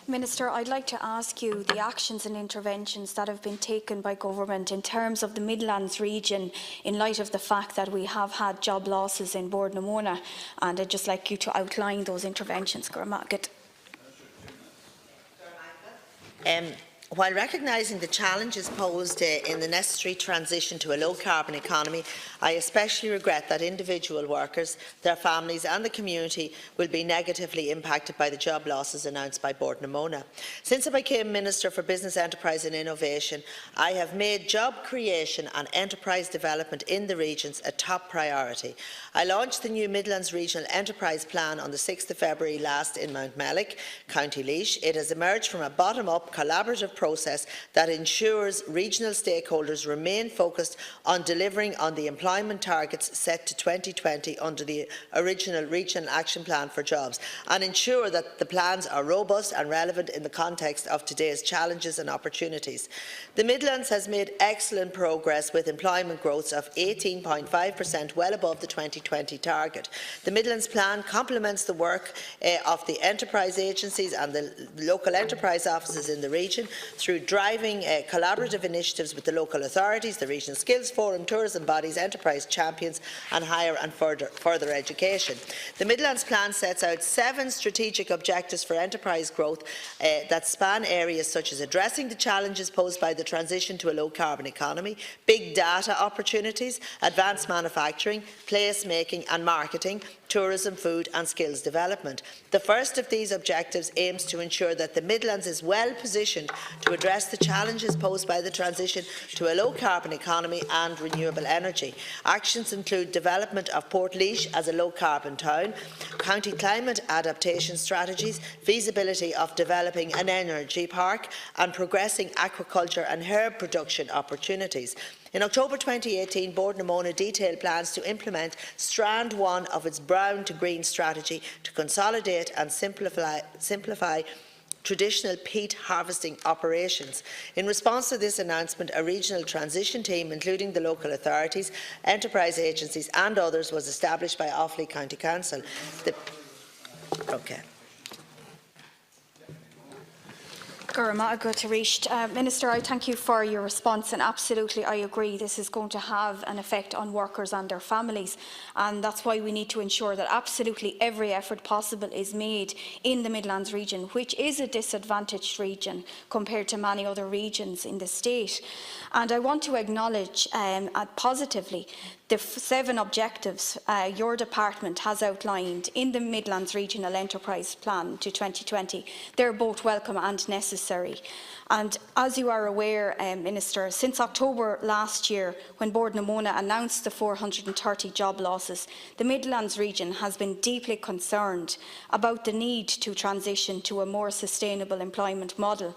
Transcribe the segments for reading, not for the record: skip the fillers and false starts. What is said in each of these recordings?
Minister, I'd like to ask you the actions and interventions that have been taken by Government in terms of the Midlands region in light of the fact that we have had job losses in Bord-na-Móna, and I'd just like you to outline those interventions. While recognising the challenges posed in the necessary transition to a low-carbon economy, I especially regret that individual workers, their families and the community will be negatively impacted by the job losses announced by Bord-na-Móna. Since I became Minister for Business, Enterprise and Innovation, I have made job creation and enterprise development in the regions a top priority. I launched the new Midlands Regional Enterprise Plan on the 6th of February last in Mountmellick, County Laois. It has emerged from a bottom-up collaborative process that ensures regional stakeholders remain focused on delivering on the employment targets set to 2020 under the original Regional Action Plan for Jobs, and ensure that the plans are robust and relevant in the context of today's challenges and opportunities. The Midlands has made excellent progress with employment growth of 18.5%, well above the 2020 target. The Midlands Plan complements the work of the enterprise agencies and the local enterprise offices in the region through driving collaborative initiatives with the local authorities, the Regional Skills Forum, tourism bodies, enterprise champions and higher and further education. The Midlands Plan sets out 7 strategic objectives for enterprise growth that span areas such as addressing the challenges posed by the transition to a low-carbon economy, big data opportunities, advanced manufacturing, place-making and marketing, tourism, food and skills development. The first of these objectives aims to ensure that the Midlands is well positioned to address the challenges posed by the transition to a low-carbon economy and renewable energy. Actions include development of Portlaoise as a low-carbon town, county climate adaptation strategies, feasibility of developing an energy park and progressing aquaculture and herb production opportunities. In October 2018, Bord-na-Móna detailed plans to implement Strand 1 of its brown to green strategy to consolidate and simplify traditional peat harvesting operations. In response to this announcement, a regional transition team, including the local authorities, enterprise agencies and others, was established by Offaly County Council. Minister, I thank you for your response, and absolutely I agree this is going to have an effect on workers and their families, and that's why we need to ensure that absolutely every effort possible is made in the Midlands region, which is a disadvantaged region compared to many other regions in the state. And I want to acknowledge positively the 7 objectives your department has outlined in the Midlands Regional Enterprise Plan to 2020. They're both welcome and necessary. And as you are aware, Minister, since October last year, when Bord-na-Móna announced the 430 job losses, the Midlands region has been deeply concerned about the need to transition to a more sustainable employment model.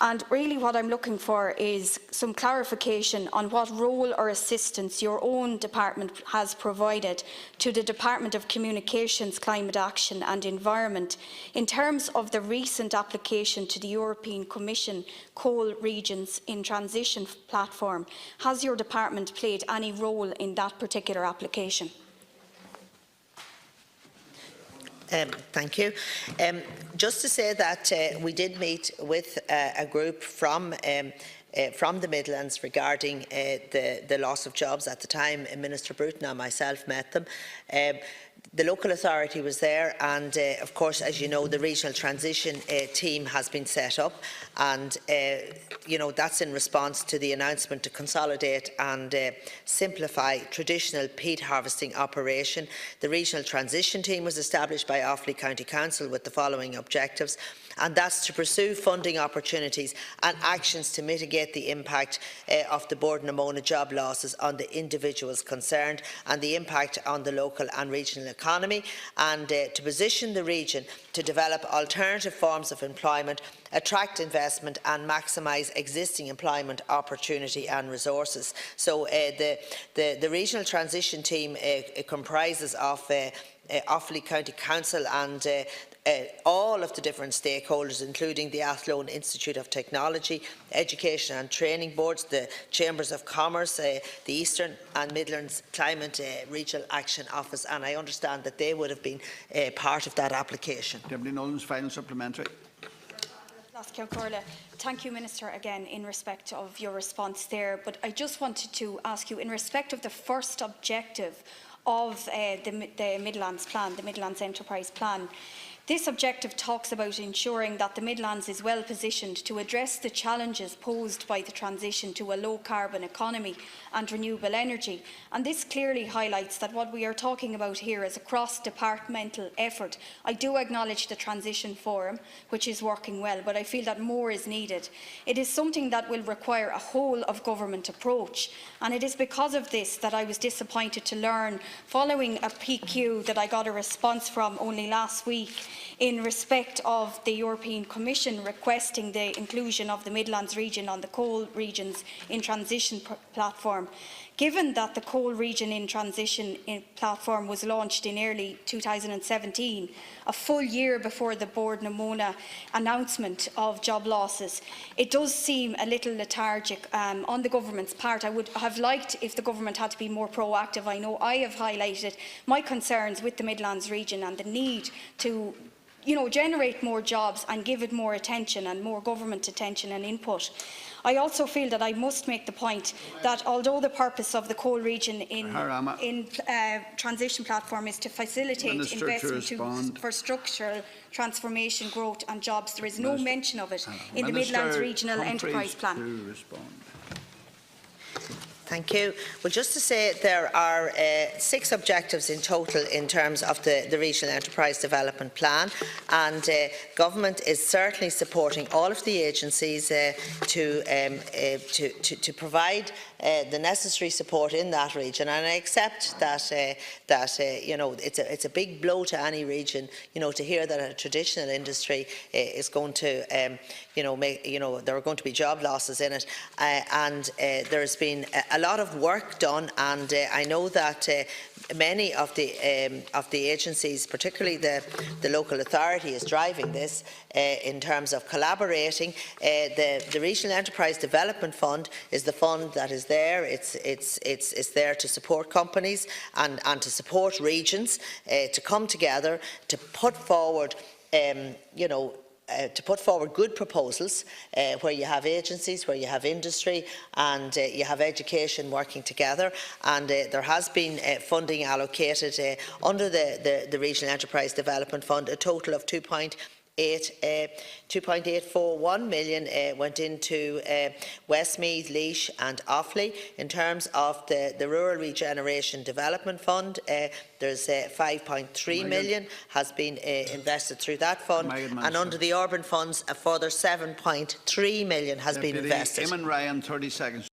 And really what I'm looking for is some clarification on what role or assistance your own department has provided to the Department of Communications, Climate Action and Environment in terms of the recent application to the European Commission Coal Regions in Transition platform. Has your department played any role in that particular application? Thank you. Just to say that we did meet with a group from the Midlands regarding the loss of jobs at the time. Minister Bruton and myself met them. The local authority was there, and of course, as you know, the regional transition team has been set up, and you know, that's in response to the announcement to consolidate and simplify traditional peat harvesting operation. The regional transition team was established by Offaly County Council with the following objectives, and that's to pursue funding opportunities and actions to mitigate the impact of the Bord-na-Móna job losses on the individuals concerned and the impact on the local and regional economy, and to position the region to develop alternative forms of employment, attract investment and maximise existing employment opportunity and resources. So the regional transition team comprises of Offaly County Council and all of the different stakeholders, including the Athlone Institute of Technology, Education and Training Boards, the Chambers of Commerce, the Eastern and Midlands Climate Regional Action Office, and I understand that they would have been part of that application. Deputy Nolan's final supplementary. Thank you, Minister, again in respect of your response there. But I just wanted to ask you, in respect of the first objective of the Midlands Plan, the Midlands Enterprise Plan, this objective talks about ensuring that the Midlands is well positioned to address the challenges posed by the transition to a low-carbon economy and renewable energy. And this clearly highlights that what we are talking about here is a cross-departmental effort. I do acknowledge the Transition Forum, which is working well, but I feel that more is needed. It is something that will require a whole-of-government approach, and it is because of this that I was disappointed to learn, following a PQ that I got a response from only last week, in respect of the European Commission requesting the inclusion of the Midlands region on the coal regions in transition platform. Given that the coal region in transition platform was launched in early 2017, a full year before the Board Namona announcement of job losses, it does seem a little lethargic on the government's part. I would have liked if the government had to be more proactive. I know I have highlighted my concerns with the Midlands region and the need to generate more jobs and give it more attention and more government attention and input. I also feel that I must make the point that although the purpose of the coal region in transition platform is to facilitate investment for structural transformation, growth and jobs, there is no mention of it in the Midlands Regional Enterprise Plan. Thank you. Well, just to say, there are 6 objectives in total in terms of the Regional Enterprise Development Plan, and Government is certainly supporting all of the agencies to provide the necessary support in that region. And I accept that it's a big blow to any region, to hear that a traditional industry is going to there are going to be job losses in it, and there has been a lot of work done, and I know that many of the agencies, particularly the local authority, is driving this in terms of collaborating. The Regional Enterprise Development Fund is the fund that is there. It's there to support companies and to support regions to come together to put forward good proposals where you have agencies, where you have industry and you have education working together. And there has been funding allocated under the Regional Enterprise Development Fund. A total of 2.841 million went into Westmeath, Laois and Offaly. In terms of the Rural Regeneration Development Fund, there's 5.3 million has been invested through that fund, and under the urban funds a further 7.3 million has been invested. Eamon Ryan, 30 seconds.